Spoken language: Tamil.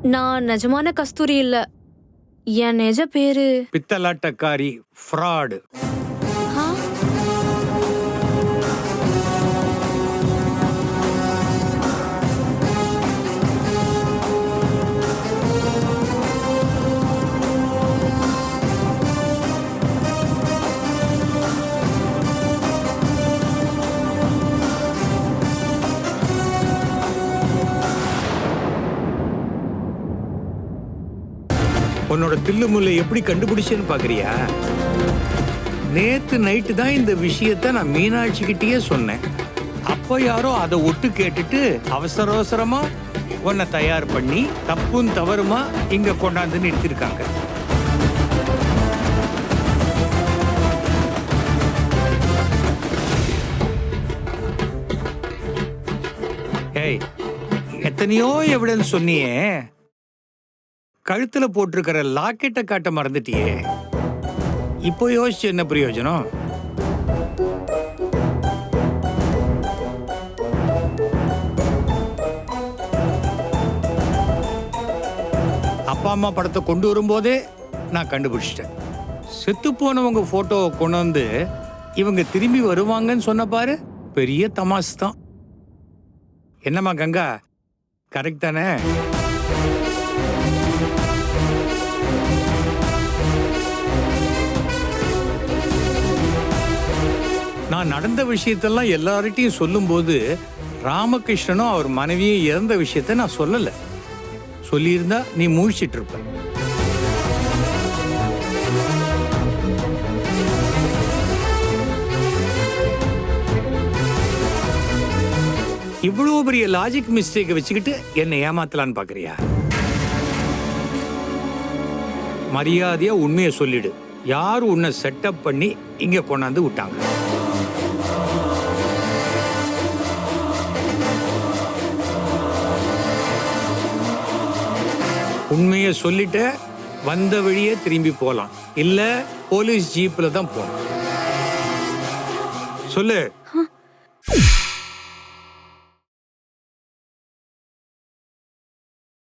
நான் நிஜமான கஸ்தூரி இல்ல. என் நிஜ பேரு பித்தலாட்டக்காரி, ஃப்ராடு. ஆ? உன்னோட தில்லுமுல்லை எப்படி கண்டுபிடிச்சேன்னு பாக்குறியா? நேத்து நைட்டு தான் இந்த விஷயத்த நான் மீனாட்சி கிட்டயே சொன்னேன். அப்போ யாரோ அதை ஒட்டு கேட்டுட்டு அவசர அவசரமா உன்னை தயார் பண்ணி தப்பும் தவறுமா இங்க கொண்டாந்து நிறுத்திருக்காங்க. ஏய், எத்தனையோ எவிடன்ஸ் சொன்னியே, கழுத்துல போட்டிருக்கிற லாக்கெட்டை காட்ட மறந்துட்டியே. இப்போ யோசிச்சு என்ன பிரயோஜனம்? அப்பா அம்மா படத்தை கொண்டு வரும்போதே நான் கண்டுபிடிச்சிட்டேன். செத்து போனவங்க போட்டோவை கொண்டு வந்து இவங்க திரும்பி வருவாங்கன்னு சொன்ன பாரு, பெரிய தமாஸ் தான். என்னம்மா கங்கா, கரெக்ட் தானே? நான் நடந்த விஷயத்தெல்லாம் எல்லார்கிட்டையும் சொல்லும்போது ராமகிருஷ்ணனும் அவர் மனைவியும் இறந்த விஷயத்த நான் சொல்லல. சொல்லியிருந்தா நீ மூழ்கிட்டு இருப்ப. இவ்வளவு பெரிய லாஜிக் மிஸ்டேக்கை வச்சுக்கிட்டு என்னை ஏமாத்தலான்னு பாக்குறியா? மரியாதையா உண்மையை சொல்லிடு. யார் உன்னை செட்டப் பண்ணி இங்க கொண்டாந்து விட்டாங்க? உண்மையை சொல்லிட்டு வந்த வழியே திரும்பி போலாம், இல்ல போலீஸ் ஜீப்ல தான் போகணும். சொல்லு.